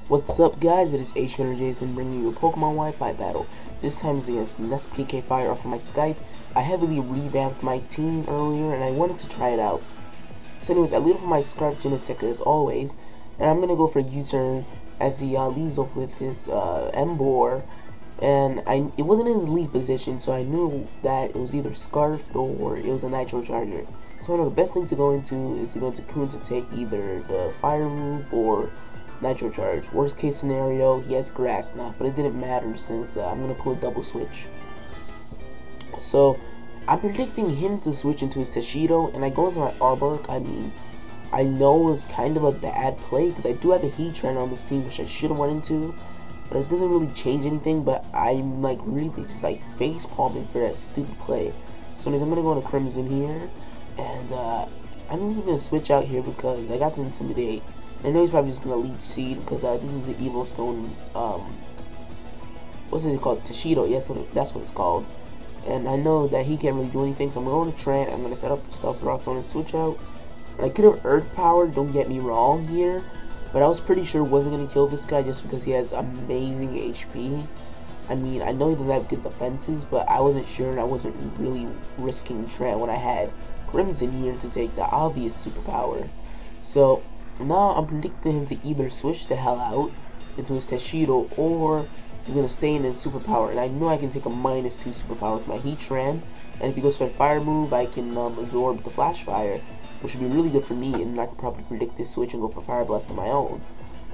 What's up, guys? It is Jason bringing you a Pokemon Wi-Fi battle. This time is against NessPKFire off of my Skype. I heavily revamped my team earlier and I wanted to try it out. So anyways, I lead off with my Scarf Genesect as always, and I'm going to go for a U-turn as he leads off with his Emboar. And it wasn't in his lead position, so I knew that it was either Scarfed or it was a Nitro Charger. So I know the best thing to go into is to go into Kun to take either the Fire move or Nitro Charge. Worst case scenario, he has Grass Knot, but it didn't matter since I'm going to pull a double switch. So I'm predicting him to switch into his Teshido, and I go into my Arbok. I know it was kind of a bad play because I do have a Heatran on this team, which I should have went into, but it doesn't really change anything. But I'm like really just like face palming for that stupid play. So anyways, I'm going to go into Crimson here, and I'm just going to switch out here because I got the Intimidate. I know he's probably just gonna Leech Seed because this is the Evo Stone. What's it called? Teshido. Yes, that's what it's called. And I know that he can't really do anything, so I'm going to Trant. I'm gonna set up Stealth Rocks on his switch out. I could have Earth Power. Don't get me wrong here, but I was pretty sure it wasn't gonna kill this guy just because he has amazing HP. I mean, I know he doesn't have good defenses, but I wasn't sure, and I wasn't really risking Trant when I had Crimson here to take the obvious superpower. So now I'm predicting him to either switch the hell out into his Teshido, or he's going to stay in his superpower. And I know I can take a -2 superpower with my Heatran, and if he goes for a Fire move, I can absorb the Flash Fire, which would be really good for me, and I could probably predict this switch and go for Fire Blast on my own.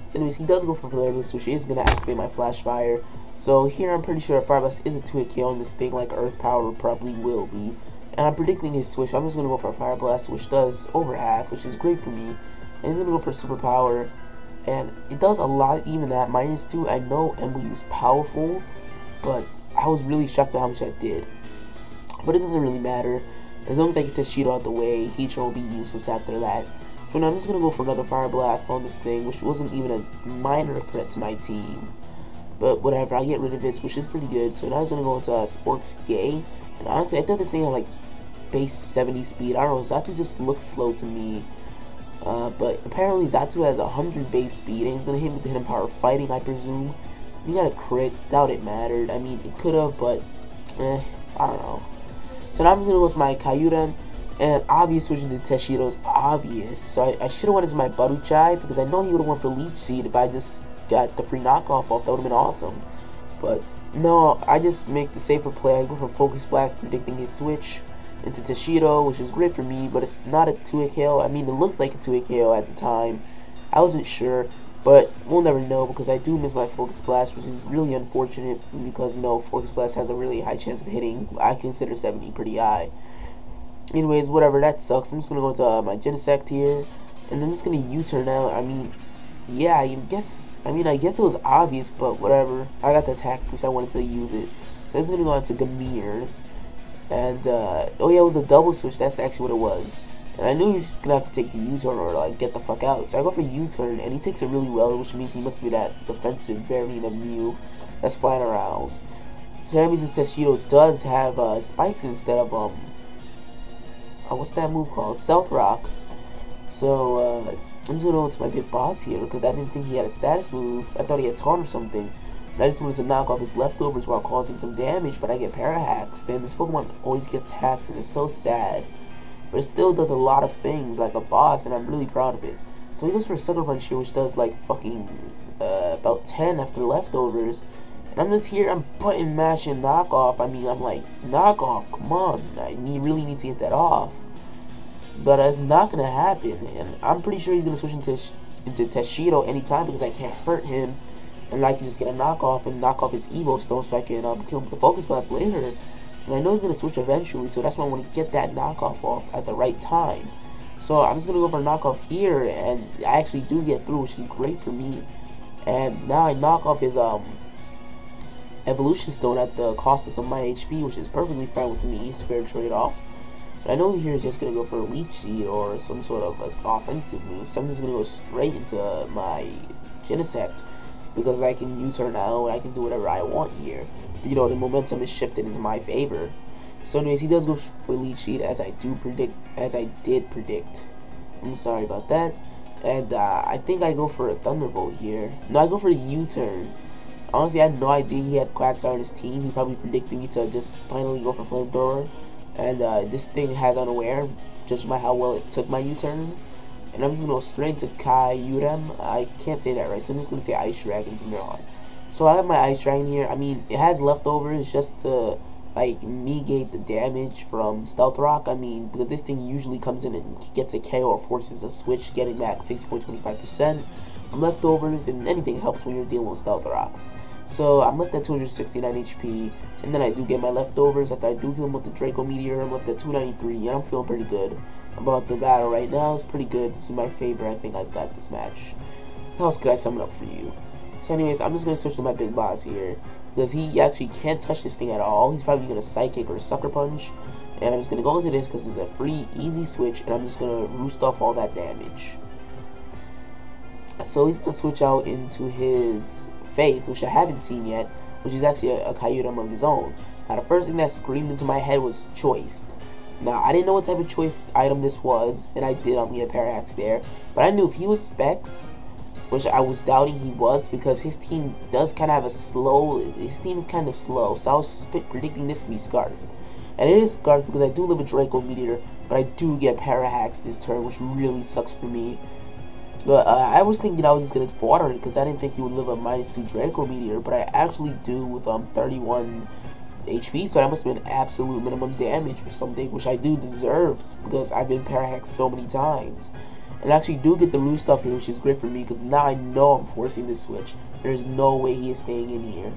So anyways, he does go for Flare Blast, which is going to activate my Flash Fire. So here I'm pretty sure a Fire Blast is a 2-hit KO on this thing, like Earth Power probably will be. And I'm predicting his switch. I'm just going to go for a Fire Blast, which does over half, which is great for me. And he's going to go for superpower, and it does a lot even at -2. I know Embu is powerful, but I was really shocked by how much that did. But it doesn't really matter. As long as I get Teshido out the way, Heatran will be useless after that. So now I'm just going to go for another Fire Blast on this thing, which wasn't even a minor threat to my team. But whatever, I'll get rid of this, which is pretty good. So now I'm going to go into Sports Gay. And honestly, I thought this thing had like base 70 speed. I don't know, Zatu just looks slow to me. But apparently Zatu has 100 base speed, and he's going to hit with the Hidden Power Fighting, I presume. He got a crit. Doubt it mattered. I mean, it could have, but I don't know. So now I'm just going to go with my Kyurem, and obvious switching to Teshido is obvious. So I should have went into my Baruchai, because I know he would have went for Leech Seed if I just got the free knockoff off. That would have been awesome. But no, I just make the safer play. I go for Focus Blast, predicting his switch into Teshido, which is great for me, but it's not a 2-hit KO. I mean, it looked like a 2-hit KO at the time. I wasn't sure, but we'll never know because I do miss my Focus Blast, which is really unfortunate because, you know, Focus Blast has a really high chance of hitting. I consider 70 pretty high. Anyways, whatever, that sucks. I'm just going to go into my Genesect here, and I'm just going to use her now. I mean, yeah, I guess it was obvious, but whatever. I got the attack because I wanted to use it. So I'm just going to go into Gamirs. And, oh yeah, it was a double switch. That's actually what it was. And I knew he was going to have to take the U-turn or, like, get the fuck out. So I go for U-turn, and he takes it really well, which means he must be that defensive variant of Mew that's flying around. So that means this Teshido does have spikes instead of, what's that move called? Stealth Rock. So, I'm just going to go into my big boss here, because I didn't think he had a status move. I thought he had Taunt or something. I just wanted to knock off his leftovers while causing some damage, but I get para-hacks. Then this Pokemon always gets hacked, and it's so sad. But it still does a lot of things like a boss, and I'm really proud of it. So he goes for a Sucker Punch here, which does like fucking about 10 after leftovers. And I'm just here, I'm button mashing knockoff. I mean, I'm like, knockoff, come on. I really need to get that off. But it's not going to happen. And I'm pretty sure he's going to switch into Teshido anytime because I can't hurt him. And I can just get a knockoff and knock off his Evo Stone so I can kill him with the Focus Blast later. And I know he's going to switch eventually, so that's why I want to get that knockoff off at the right time. So I'm just going to go for a knockoff here, and I actually do get through, which is great for me. And now I knock off his Evolution Stone at the cost of some of my HP, which is perfectly fine with me, spare trade-off. But I know here is just going to go for a Leech Seed or some sort of offensive move, so I'm just going to go straight into my Genesect. Because I can use her now and I can do whatever I want here. You know, the momentum is shifted into my favor. So anyways, he does go for Leech Seed as I did predict. I'm sorry about that. And I think I go for a Thunderbolt here. No, I go for a U-turn. Honestly, I had no idea he had Quagsire on his team. He probably predicted me to just finally go for Flamethrower. And this thing has Unaware, judging by how well it took my U-turn. And I'm just going to go straight into Kyurem. I can't say that right, so I'm just going to say Ice Dragon from here on. So I have my Ice Dragon here. I mean, it has leftovers just to, like, negate the damage from Stealth Rock. I mean, because this thing usually comes in and gets a KO or forces a switch, getting back 6.25% from leftovers, and anything helps when you're dealing with Stealth Rocks. So I'm left at 269 HP, and then I do get my leftovers. After I do kill him with the Draco Meteor, I'm left at 293, and I'm feeling pretty good about the battle right now. It's pretty good. This is my favorite. I think I've got this match. How else could I sum it up for you? So anyways, I'm just going to switch to my big boss here, because he actually can't touch this thing at all. He's probably going to Psychic or Sucker Punch, and I'm just going to go into this because it's a free, easy switch, and I'm just going to roost off all that damage. So he's going to switch out into his Faith, which I haven't seen yet, which is actually a Kyurem of his own. Now, the first thing that screamed into my head was Choice. Now, I didn't know what type of Choice item this was, and I did on me a Parallax there, but I knew if he was Specs, which I was doubting he was, because his team does kind of have a slow, his team is kind of slow, so I was predicting this to be Scarfed. And it is Scarfed because I do live a Draco Meteor, but I do get Parallax this turn, which really sucks for me. But I was thinking I was just going to water it because I didn't think he would live a -2 Draco Meteor, but I actually do with 31 HP, so that must have been absolute minimum damage or something, which I do deserve because I've been Parallax so many times. And I actually do get the loose stuff here, which is great for me because now I know I'm forcing this switch. There's no way he is staying in here.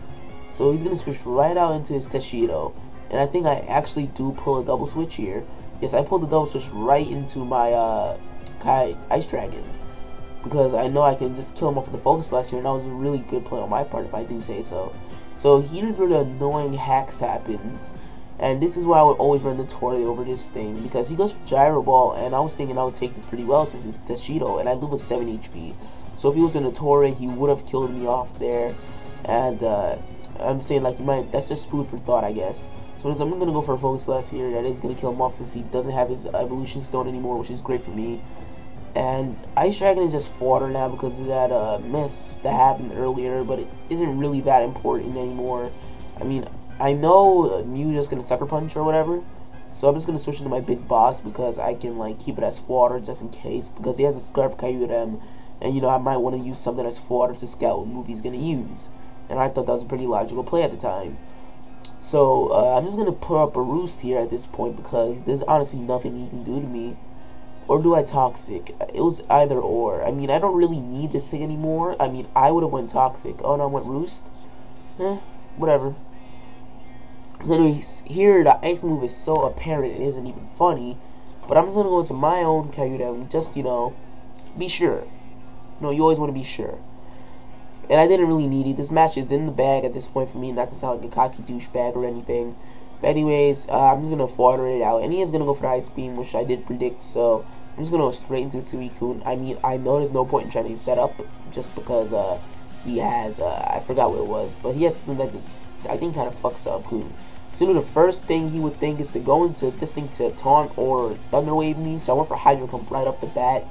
So he's going to switch right out into his Teshido, and I think I actually do pull a double switch here. Yes, I pulled the double switch right into my Ice Dragon, because I know I can just kill him off with the Focus Blast here, and that was a really good play on my part, if I do say so. So here's where the annoying hacks happens, and this is why I would always run the Torre over this thing, because he goes for Gyro Ball, and I was thinking I would take this pretty well since it's Teshido, and I live with 7 HP. So if he was in a Torre, he would have killed me off there, and I'm saying, like, that's just food for thought, I guess. So I'm going to go for a Focus Blast here. That is going to kill him off since he doesn't have his Evolution Stone anymore, which is great for me. And Ice Dragon is just fodder now because of that miss that happened earlier, but it isn't really that important anymore. I mean, I know Mew just gonna Sucker Punch or whatever, so I'm just gonna switch into my big boss because I can like keep it as fodder just in case, because he has a Scarf Kyurem, and you know I might want to use something as fodder to scout what move he's gonna use, and I thought that was a pretty logical play at the time. So I'm just gonna put up a Roost here at this point because there's honestly nothing he can do to me. Or do I Toxic? It was either or. I mean, I don't really need this thing anymore. I mean, I would have went Toxic. Oh, no, I went Roost? Whatever. Anyways, here the Ice move is so apparent it isn't even funny. But I'm just going to go into my own Kyurem. Just, you know, be sure. You know, you always want to be sure. And I didn't really need it. This match is in the bag at this point for me. Not to sound like a cocky douchebag or anything. But anyways, I'm just going to fodder it out. And he is going to go for the Ice Beam, which I did predict. So I'm just going to go straight into Suicune. I mean, I know there's no point in trying to set up just because he has, I forgot what it was. But he has something that just, I think, kind of fucks up Kun. So the first thing he would think is to go into this thing to taunt or Thunder Wave me. So I went for Hydro Pump right off the bat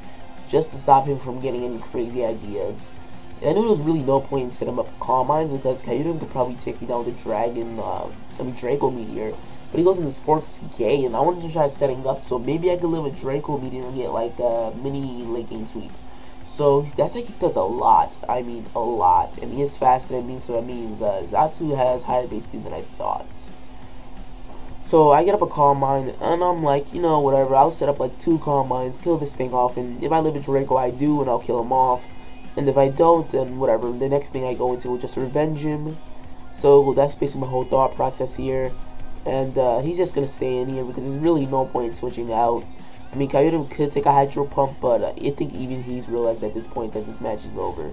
just to stop him from getting any crazy ideas. And I knew there was really no point in setting up Calm Minds because Kyurem could probably take me down with the Draco Meteor. But he goes into Sporks Gay, and I wanted to try setting up so maybe I could live a Draco Meteor and get like a mini late game sweep. So that's like he does a lot. I mean, a lot. And he is faster than me, so that means Xatu has higher base speed than I thought. So I get up a Calm Mind, and I'm like, you know, whatever. I'll set up like 2 Calm Minds, kill this thing off, and if I live a Draco, I do, and I'll kill him off. And if I don't, then whatever. The next thing I go into will just revenge him. So that's basically my whole thought process here. And he's just going to stay in here because there's really no point in switching out. I mean, Kyurem could take a Hydro Pump, but I think even he's realized at this point that this match is over.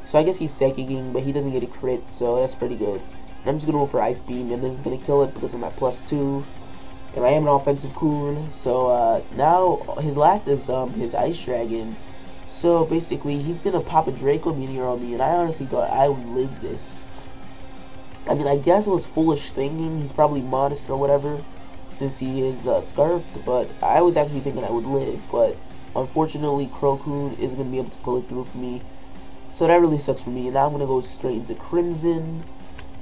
So I guess he's Psychicking, but he doesn't get a crit, so that's pretty good. And I'm just going to go for Ice Beam, and this is going to kill it because of my +2. And I am an offensive Kun. So now his last is his Ice Dragon. So basically, he's going to pop a Draco Meteor on me, and I honestly thought I would live this. I mean, I guess it was foolish thinking. He's probably modest or whatever, since he is Scarfed, but I was actually thinking I would live. But Unfortunately, Crocoon isn't going to be able to pull it through for me. So that really sucks for me. And now I'm going to go straight into Crimson.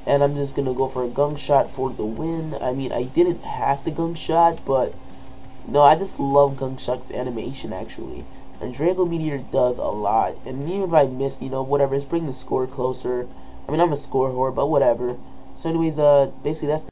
And I'm just going to go for a gunk shot for the win. I mean, I didn't have the gunk shot, but no, I just love gunk shot's animation, actually. And Draco Meteor does a lot. And even if I missed, you know, whatever, it's bring the score closer. I mean, I'm a score whore, but whatever. So anyways, basically that's